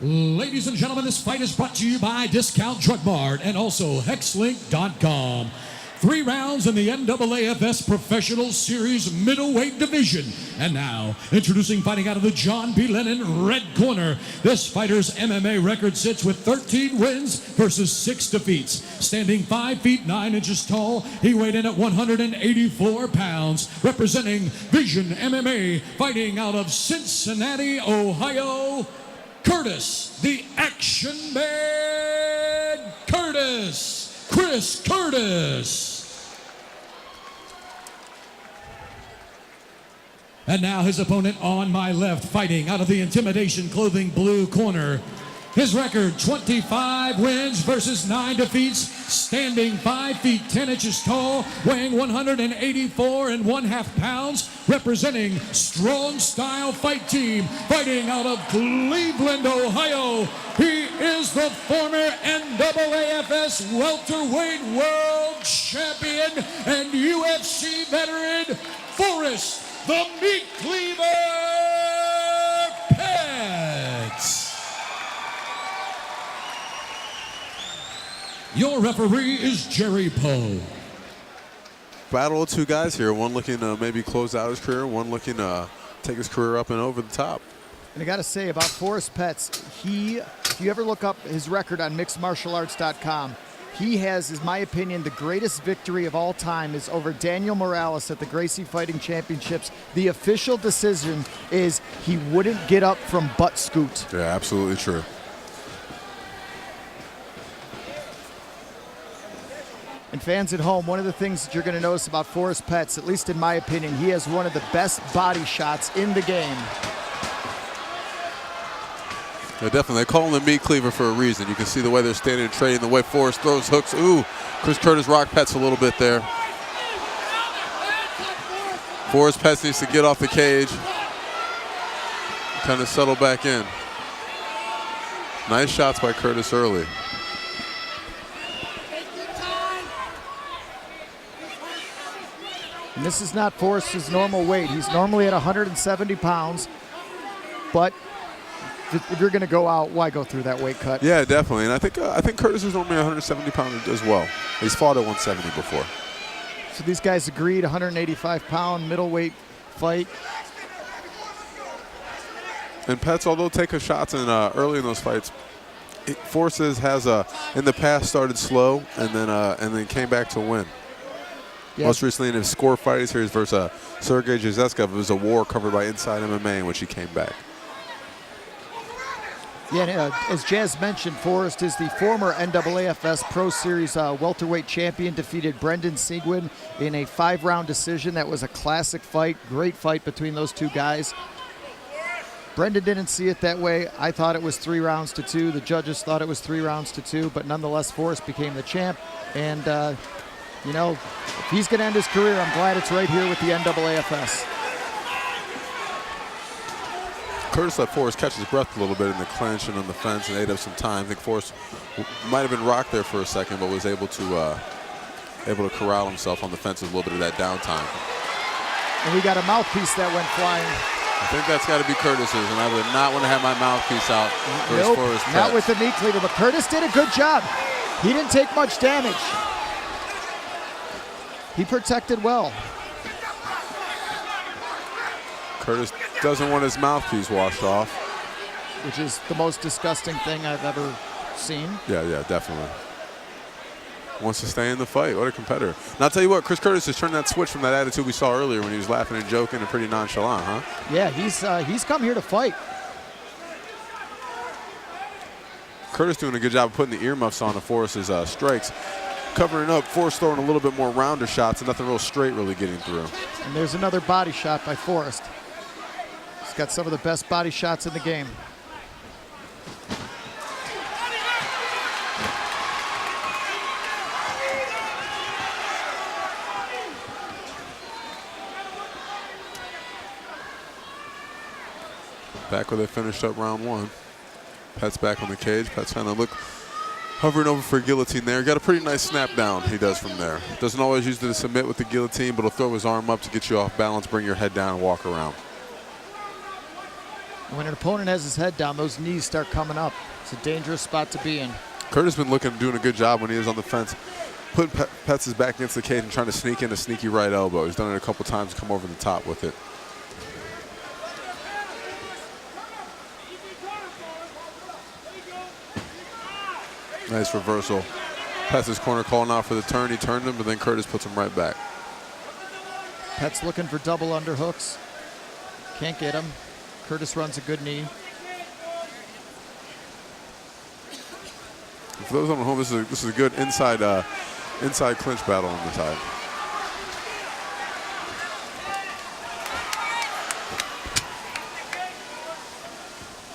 Ladies and gentlemen, this fight is brought to you by Discount Drug Mart and also Hexlink.com. 3 rounds in the NAAFS Professional Series Middleweight Division. And now, introducing fighting out of the John B. Lennon red corner. This fighter's MMA record sits with 13 wins versus 6 defeats. Standing 5 feet 9 inches tall, he weighed in at 184 pounds. Representing Vision MMA, fighting out of Cincinnati, Ohio, Curtis, the Action Man Curtis, Chris Curtis. And now his opponent on my left, fighting out of the Intimidation Clothing blue corner. His record, 25 wins versus 9 defeats, standing 5 feet 10 inches tall, weighing 184 1/2 pounds, representing Strong Style Fight Team, fighting out of Cleveland, Ohio. He is the former NAAFS welterweight world champion and UFC veteran, Forrest the Meat Cleaver Petz. Your referee is Jerry Poe. Battle of 2 guys here. One looking to maybe close out his career. One looking to take his career up and over the top. And I got to say about Forrest Petz, if you ever look up his record on mixedmartialarts.com, he has, in my opinion, the greatest victory of all time is over Daniel Morales at the Gracie Fighting Championships. The official decision is he wouldn't get up from butt scoot. Yeah, absolutely true. And fans at home, one of the things that you're going to notice about Forrest Petz, at least in my opinion, he has one of the best body shots in the game. Yeah, definitely. They call him the meat cleaver for a reason. You can see the way they're standing and trading, the way Forrest throws hooks. Ooh, Chris Curtis rocked Petz a little bit there. Forrest Petz needs to get off the cage, kind of settle back in. Nice shots by Curtis early. And this is not Forrest's normal weight. He's normally at 170 pounds, but if you're going to go out, why go through that weight cut? Yeah, definitely. And I think Curtis is normally 170 pounds as well. He's fought at 170 before. So these guys agreed, 185-pound middleweight fight. And Petz, although taking shots early in those fights, Forrest has in the past started slow and then came back to win. Yep. Most recently in his score fight series versus Sergey Jezeskov, it was a war covered by Inside MMA in which he came back. Yeah, as Jazz mentioned, Forrest is the former NAAFS Pro Series welterweight champion, defeated Brendan Seguin in a 5-round decision. That was a classic fight, great fight between those 2 guys. Brendan didn't see it that way. I thought it was 3 rounds to 2. The judges thought it was 3 rounds to 2, but nonetheless, Forrest became the champ. And, you know, if he's going to end his career, I'm glad it's right here with the NAAFS. Curtis let Forrest catch his breath a little bit in the clinch and on the fence and ate up some time. I think Forrest might have been rocked there for a second, but was able to corral himself on the fence with a little bit of that downtime. And we got a mouthpiece that went flying. I think that's got to be Curtis's, and I would not want to have my mouthpiece out versus nope, Forrest Petz. Not with the meat cleaver, but Curtis did a good job. He didn't take much damage. He protected well. Curtis doesn't want his mouthpiece washed off. Which is the most disgusting thing I've ever seen. Yeah, definitely. Wants to stay in the fight. What a competitor. And I'll tell you what, Chris Curtis has turned that switch from that attitude we saw earlier when he was laughing and joking and pretty nonchalant, huh? Yeah, he's come here to fight. Curtis doing a good job of putting the earmuffs on to Forrest's strikes. Covering up, Forrest throwing a little bit more rounder shots and nothing real straight really getting through. And there's another body shot by Forrest. He's got some of the best body shots in the game. Back where they finished up round 1. Petz back on the cage. Petz kind of hovering over for a guillotine there. Got a pretty nice snap down he does from there. Doesn't always use it to submit with the guillotine, but he'll throw his arm up to get you off balance, bring your head down, and walk around. When an opponent has his head down, those knees start coming up. It's a dangerous spot to be in. Curtis been doing a good job when he is on the fence, putting Petz's back against the cage and trying to sneak in a sneaky right elbow. He's done it a couple times, come over the top with it. Nice reversal. Petz's corner calling out for the turn. He turned him, but then Curtis puts him right back. Petz looking for double underhooks. Can't get him. Curtis runs a good knee. For those on home, this is a good inside clinch battle on the side.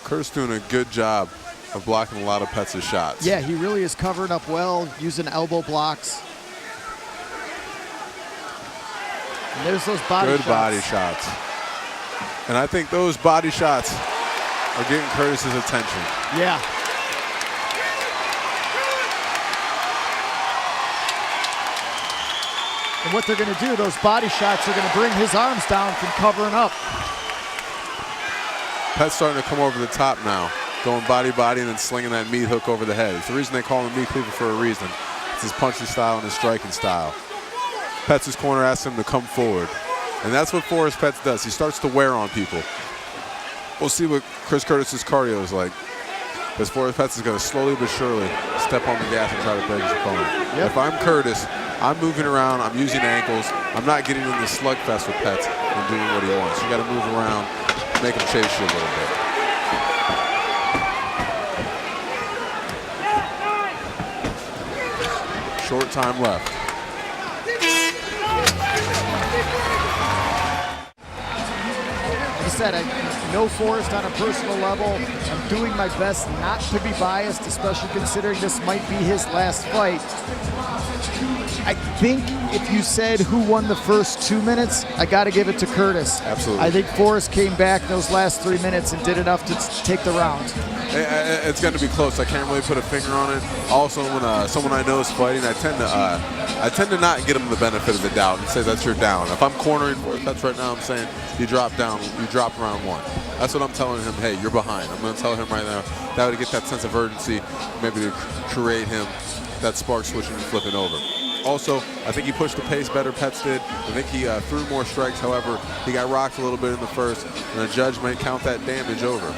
Curtis doing a good job of blocking a lot of Petz's shots. Yeah, he really is covering up well, using elbow blocks. And there's those body shots. Good body shots. And I think those body shots are getting Curtis's attention. Yeah. And what they're going to do, those body shots are going to bring his arms down from covering up. Petz starting to come over the top now, going body, and then slinging that meat hook over the head. It's the reason they call him meat cleaver for a reason. It's his punching style and his striking style. Petz's corner asks him to come forward. And that's what Forrest Petz does. He starts to wear on people. We'll see what Chris Curtis's cardio is like. Because Forrest Petz is going to slowly but surely step on the gas and try to break his opponent. Yep. If I'm Curtis, I'm moving around, I'm using ankles. I'm not getting in the slugfest with Petz and doing what he wants. You got to move around, make him chase you a little bit. Short time left. Like I said, I know Forrest on a personal level. I'm doing my best not to be biased, especially considering this might be his last fight. I think if you said who won the first 2 minutes, I got to give it to Curtis. Absolutely. I think Forrest came back those last 3 minutes and did enough to take the round. It's going to be close. I can't really put a finger on it. Also, when someone I know is fighting, I tend to not get them the benefit of the doubt and say that's your down. If I'm cornering Forrest Petz right now, I'm saying you drop down, you drop round one. That's what I'm telling him. Hey, you're behind. I'm going to tell him right now. That would get that sense of urgency, maybe to create him that spark switching and flipping over. Also, I think he pushed the pace better, Petz did. I think he threw more strikes. However, he got rocked a little bit in the first, and the judge might count that damage over.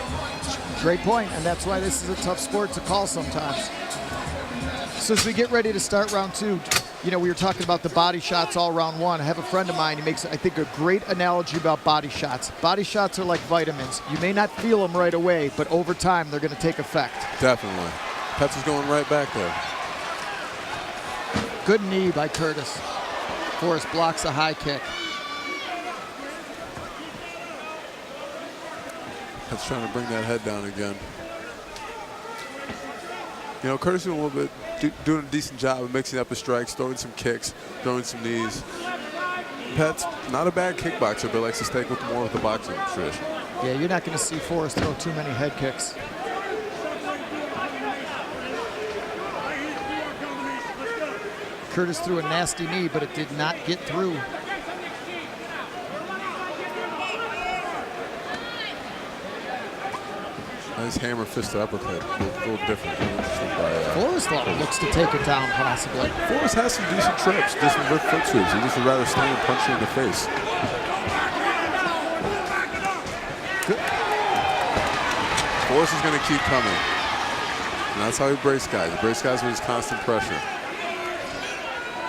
Great point, and that's why this is a tough sport to call sometimes. So as we get ready to start round two, you know, we were talking about the body shots all round one. I have a friend of mine, he makes, I think, a great analogy about body shots. Body shots are like vitamins. You may not feel them right away, but over time, they're going to take effect. Definitely. Petz is going right back there. Good knee by Curtis. Forrest blocks a high kick. Petz trying to bring that head down again. You know, Curtis doing a little bit, doing a decent job of mixing up his strikes, throwing some kicks, throwing some knees. Petz, not a bad kickboxer, but likes to stay with more with the boxing tradition. Yeah, you're not going to see Forrest throw too many head kicks. Curtis threw a nasty knee, but it did not get through. Nice hammer fisted uppercut. A little different. Forrest looks to take it down, possibly. Forrest has some decent trips, decent foot sweeps. He just would rather stand and punch you in the face. Good. Forrest is going to keep coming. And that's how he breaks guys. He breaks guys with his constant pressure.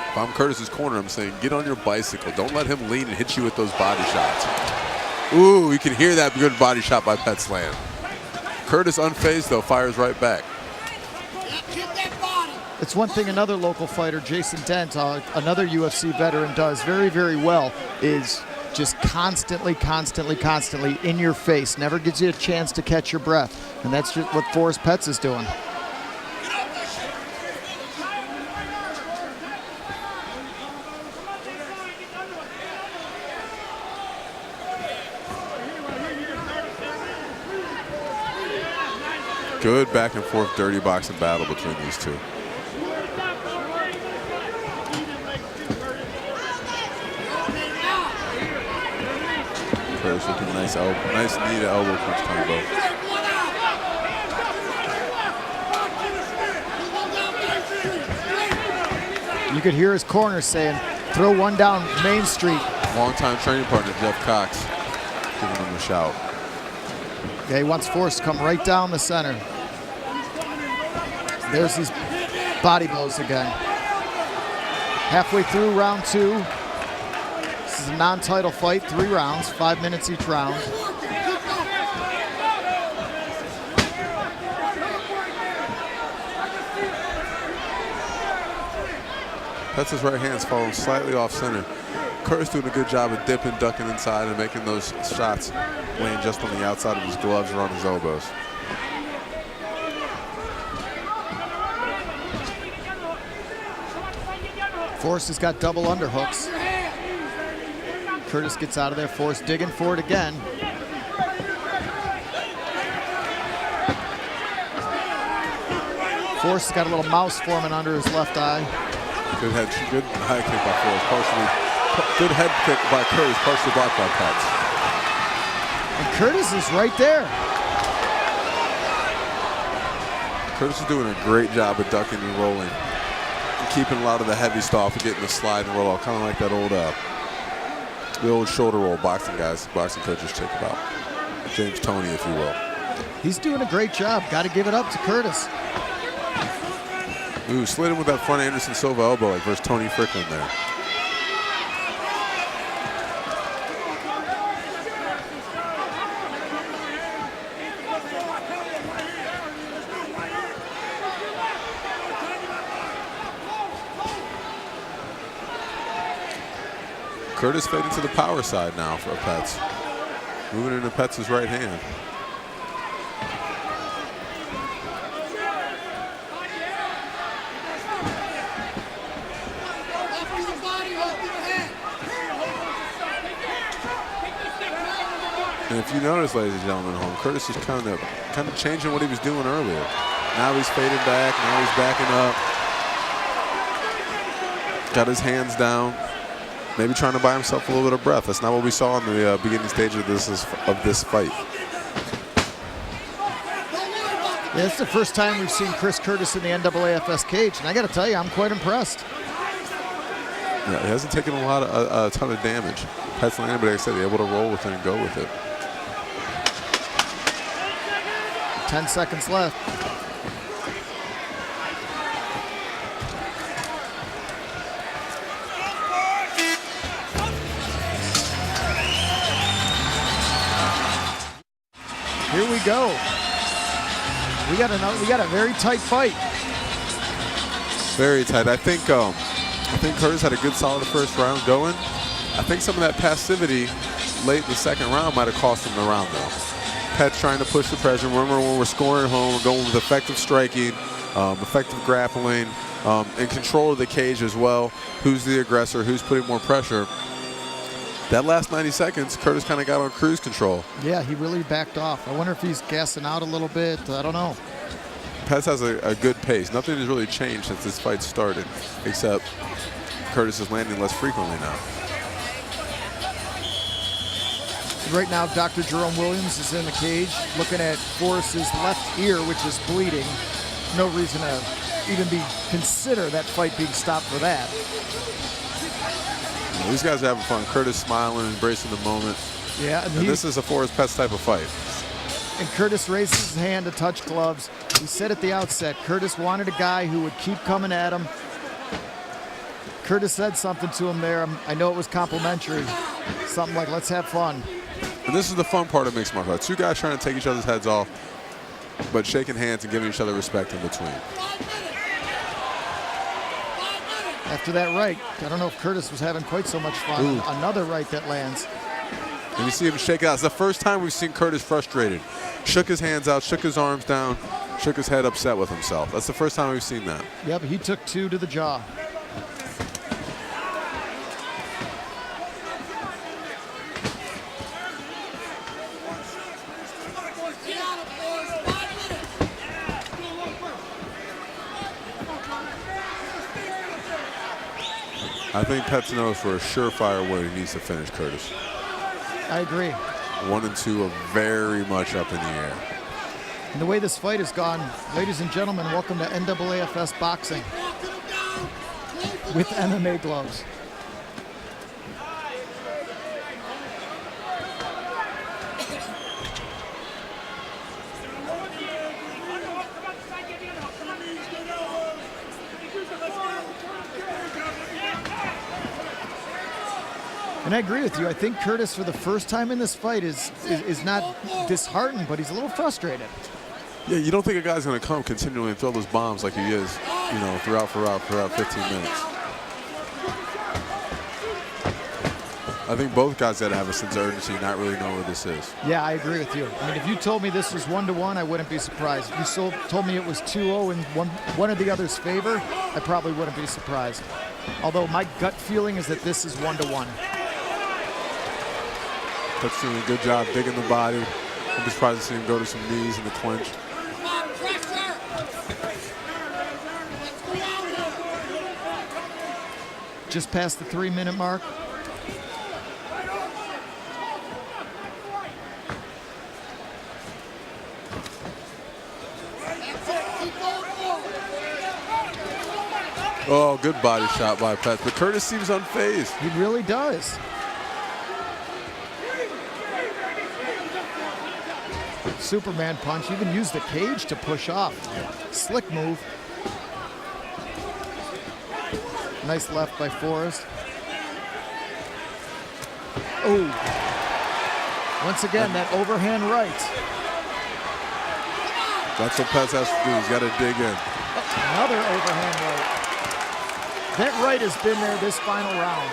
If I'm Curtis's corner, I'm saying, get on your bicycle. Don't let him lean and hit you with those body shots. Ooh, you can hear that good body shot by Petz land. Curtis, unfazed, though, fires right back. It's one thing another local fighter, Jason Dent, another UFC veteran, does very, very well, is just constantly in your face. Never gives you a chance to catch your breath. And that's just what Forrest Petz is doing. Good back and forth dirty boxing battle between these two. Curtis Curtis with a nice knee to elbow punch combo. You could hear his corner saying, throw one down Main Street. Longtime training partner Jeff Cox giving him a shout. Yeah, he wants Forrest to come right down the center. There's these body blows again. Halfway through round 2. This is a non-title fight, 3 rounds, 5 minutes each round. Petz's right hand's falling slightly off center. Curtis doing a good job of dipping, ducking inside, and making those shots land just on the outside of his gloves or on his elbows. Forrest has got double underhooks. Curtis gets out of there. Forrest digging for it again. Forrest has got a little mouse forming under his left eye. Good high kick by Forrest, good head kick by Curtis, partially blocked by Petz. And Curtis is right there. Curtis is doing a great job of ducking and rolling, and keeping a lot of the heavy stuff and getting the slide and roll off, kind of like that the old shoulder roll boxing coaches talk about. James Toney, if you will. He's doing a great job. Got to give it up to Curtis. Ooh, slid in with that front Anderson Silva elbow like versus Tony Fricklin there. Curtis fading to the power side now for Petz. Moving into Petz's right hand. And if you notice, ladies and gentlemen at home, Curtis is kind of changing what he was doing earlier. Now he's fading back. Now he's backing up. Got his hands down. Maybe trying to buy himself a little bit of breath. That's not what we saw in the beginning stage of this fight. Yeah, it's the first time we've seen Chris Curtis in the NAAFS cage, and I got to tell you, I'm quite impressed. Yeah, he hasn't taken a ton of damage. Petz landed, but like I said, he's able to roll with it and go with it. 10 seconds left. Here we go. We got a very tight fight. Very tight. I think Curtis had a good solid first round going. I think some of that passivity late in the second round might have cost him the round though. Petz trying to push the pressure. Remember when we're scoring at home, we're going with effective striking, effective grappling, and control of the cage as well. Who's the aggressor? Who's putting more pressure? That last 90 seconds, Curtis kind of got on cruise control. Yeah, he really backed off. I wonder if he's gassing out a little bit. I don't know. Petz has a good pace. Nothing has really changed since this fight started, except Curtis is landing less frequently now. Right now, Dr. Jerome Williams is in the cage looking at Forrest's left ear, which is bleeding. No reason to even consider that fight being stopped for that. Yeah, these guys are having fun. Curtis smiling, embracing the moment. Yeah, and this is a Forrest Petz type of fight. And Curtis raises his hand to touch gloves. He said at the outset, Curtis wanted a guy who would keep coming at him. Curtis said something to him there. I know it was complimentary. Something like, let's have fun. And this is the fun part of mixed martial arts. Two guys trying to take each other's heads off, but shaking hands and giving each other respect in between. After that right, I don't know if Curtis was having quite so much fun. Ooh. Another right that lands. And you see him shake it out. It's the first time we've seen Curtis frustrated. Shook his hands out, shook his arms down, shook his head upset with himself. That's the first time we've seen that. Yep, he took 2 to the jaw. I think Petz knows for a surefire win he needs to finish Curtis. I agree. 1 and 2 are very much up in the air. And the way this fight has gone, ladies and gentlemen, welcome to NAAFS Boxing with MMA gloves. And I agree with you. I think Curtis, for the first time in this fight, is not disheartened, but he's a little frustrated. Yeah, you don't think a guy's going to come continually and throw those bombs like he is, you know, throughout 15 minutes. I think both guys got to have a sense of urgency, not really know where this is. Yeah, I agree with you. I mean, if you told me this was 1-1, I wouldn't be surprised. If you told me it was 2-0 in one of the other's favor, I probably wouldn't be surprised. Although my gut feeling is that this is 1-1. Petz doing a good job digging the body. I'm just surprised to see him go to some knees in the clinch. Just past the 3-minute mark. Oh, good body shot by Petz, but Curtis seems unfazed. He really does. Superman punch, even used the cage to push off. Slick move. Nice left by Forrest. Oh. Once again, that overhand right. That's what Petz has to do. He's got to dig in. Another overhand right. That right has been there this final round.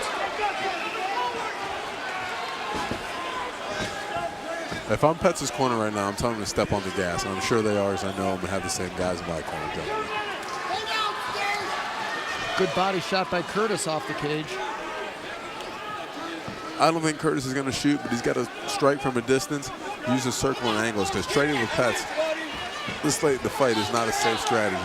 If I'm Petz's corner right now, I'm telling him to step on the gas, and I'm sure they are, as I know I'm going to have the same guys in my corner. Good body shot by Curtis off the cage. I don't think Curtis is going to shoot, but he's got to strike from a distance, use his circle and angles, because trading with Petz this late in the fight is not a safe strategy.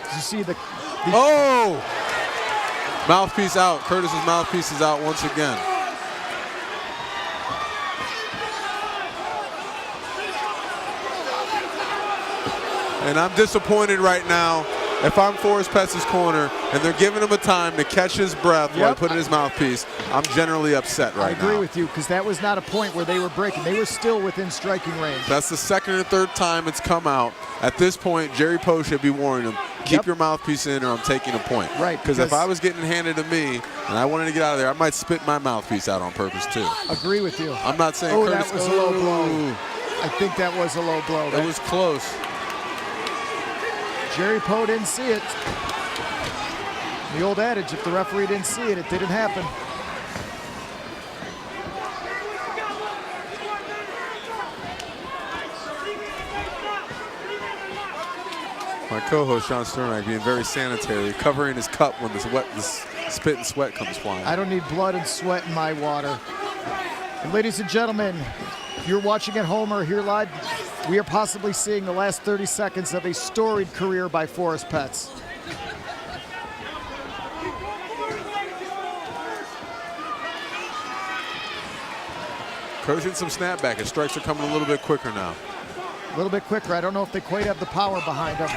Did you see the oh! Mouthpiece out. Curtis's mouthpiece is out once again. And I'm disappointed right now. If I'm Forrest Petz's corner and they're giving him a time to catch his breath while he put in his mouthpiece, I'm generally upset right now. I agree with you, because that was not a point where they were breaking. They were still within striking range. That's the second or third time it's come out. At this point, Jerry Poe should be warning him, keep your mouthpiece in or I'm taking a point. Right. Because if I was getting handed to me and I wanted to get out of there, I might spit my mouthpiece out on purpose too. Agree with you. I'm not saying Curtis. That was a low blow. I think that was a low blow. It was close. Jerry Poe didn't see it. The old adage, if the referee didn't see it, it didn't happen. My co-host, Sean Stermack, being very sanitary, covering his cup when the spit and sweat comes flying. I don't need blood and sweat in my water. And ladies and gentlemen, if you're watching at home or here live, we are possibly seeing the last 30 seconds of a storied career by Forrest Petz. Curtis in some snapback. His strikes are coming a little bit quicker now. A little bit quicker. I don't know if they quite have the power behind them.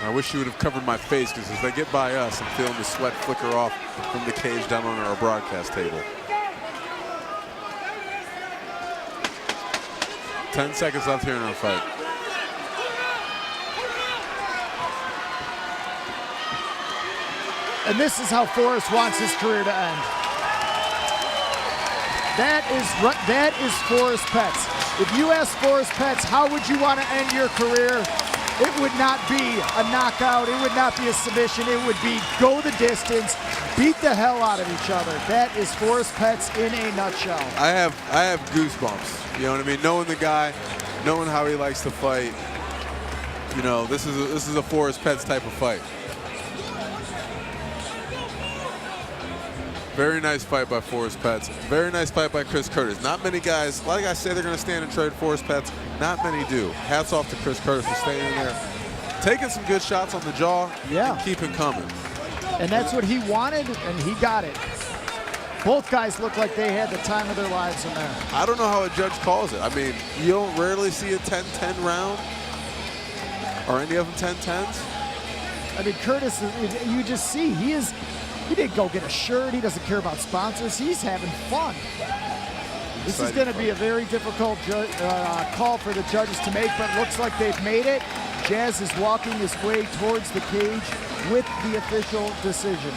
I wish you would have covered my face, because as they get by us, I'm feeling the sweat flicker off from the cage down on our broadcast table. 10 seconds left here in our fight. And this is how Forrest wants his career to end. That is Forrest Petz. If you ask Forrest Petz, how would you want to end your career? It would not be a knockout. It would not be a submission. It would be go the distance, beat the hell out of each other. That is Forrest Petz in a nutshell. I have goosebumps. You know what I mean? Knowing the guy, knowing how he likes to fight. You know, this is a Forrest Petz type of fight. Very nice fight by Forrest Petz. Very nice fight by Chris Curtis. Not many guys, a lot of guys say they're going to stand and trade Forrest Petz. Not many do. Hats off to Chris Curtis for staying in there, taking some good shots on the jaw and keeping coming. And that's what he wanted, and he got it. Both guys look like they had the time of their lives in there. I don't know how a judge calls it. I mean, you don't rarely see a 10-10 round, or any of them 10-10s. I mean, Curtis, you just see, he didn't go get a shirt. He doesn't care about sponsors. He's having fun. This is going to be a very difficult call for the judges to make, but it looks like they've made it. Jazz is walking his way towards the cage with the official decision.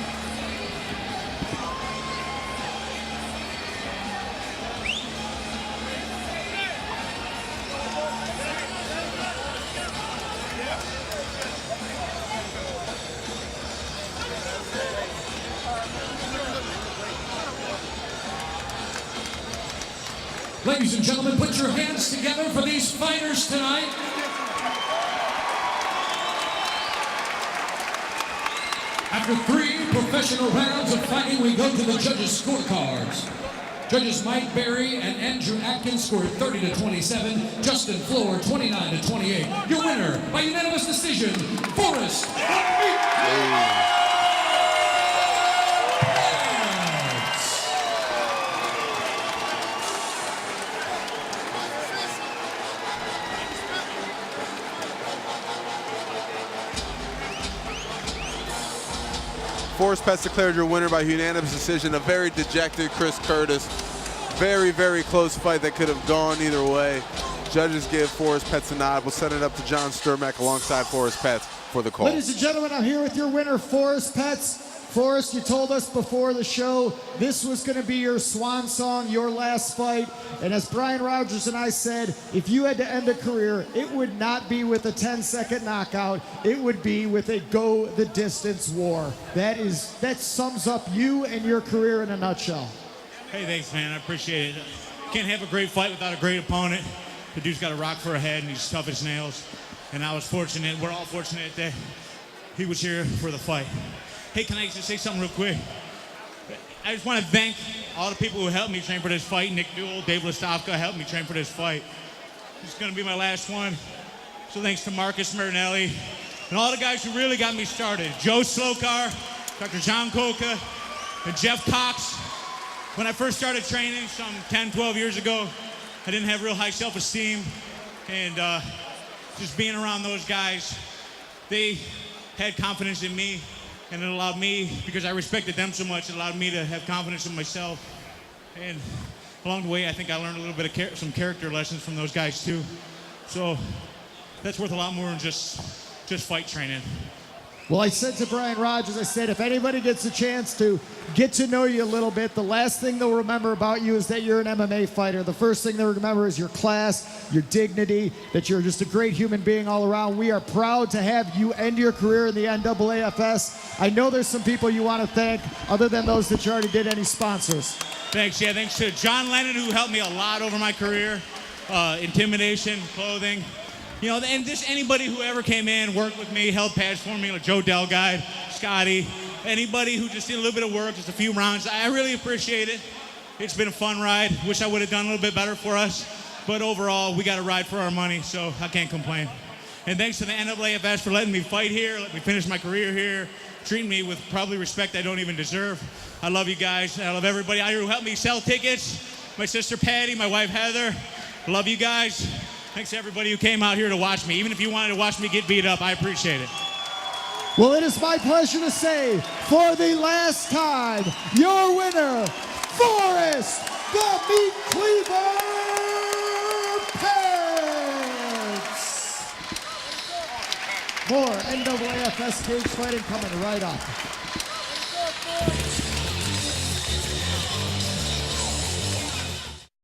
Ladies and gentlemen, put your hands together for these fighters tonight. After 3 professional rounds of fighting, we go to the judges' scorecards. Judges Mike Berry and Andrew Atkins scored 30-27. Justin Floor 29-28. Your winner by unanimous decision, Forrest Petz. Forrest Petz declared your winner by unanimous decision. A very dejected Chris Curtis. Very, very close fight that could have gone either way. Judges give Forrest Petz a nod. We'll send it up to John Sturmack alongside Forrest Petz for the call. Ladies and gentlemen, I'm here with your winner, Forrest Petz. Forrest, you told us before the show this was going to be your swan song, your last fight. And as Brian Rogers and I said, if you had to end a career, it would not be with a 10-second knockout. It would be with a go-the-distance war. That sums up you and your career in a nutshell. Hey, thanks, man. I appreciate it. Can't have a great fight without a great opponent. The dude's got a rock for a head, and he's tough as nails. And I was fortunate, we're all fortunate that he was here for the fight. Hey, can I just say something real quick? I just want to thank all the people who helped me train for this fight. Nick Newell, Dave Listowka helped me train for this fight. This is going to be my last one. So thanks to Marcus Marinelli and all the guys who really got me started. Joe Slokar, Dr. John Koka, and Jeff Cox. When I first started training some 10, 12 years ago, I didn't have real high self-esteem. And just being around those guys, they had confidence in me. And it allowed me, because I respected them so much, it allowed me to have confidence in myself. And along the way, I think I learned a little bit of some character lessons from those guys too. So that's worth a lot more than just fight training. Well, I said to Brian Rogers, I said, if anybody gets a chance to get to know you a little bit, the last thing they'll remember about you is that you're an MMA fighter. The first thing they'll remember is your class, your dignity, that you're just a great human being all around. We are proud to have you end your career in the NAAFS. I know there's some people you want to thank, other than those that you already did. Any sponsors? Thanks, yeah, thanks to John Lennon, who helped me a lot over my career. Intimidation, clothing. You know, and just anybody who ever came in, worked with me, held pads for me, like Joe Delguide, Scotty, anybody who just did a little bit of work, just a few rounds, I really appreciate it. It's been a fun ride. Wish I would have done a little bit better for us. But overall, we got a ride for our money, so I can't complain. And thanks to the NAAFS for letting me fight here, let me finish my career here, treating me with probably respect I don't even deserve. I love you guys. I love everybody out here who helped me sell tickets. My sister Patty, my wife Heather. Love you guys. Thanks to everybody who came out here to watch me. Even if you wanted to watch me get beat up, I appreciate it. Well, it is my pleasure to say, for the last time, your winner, Forrest "The Meat Cleaver" Petz. More NAAFS cage fighting coming right up.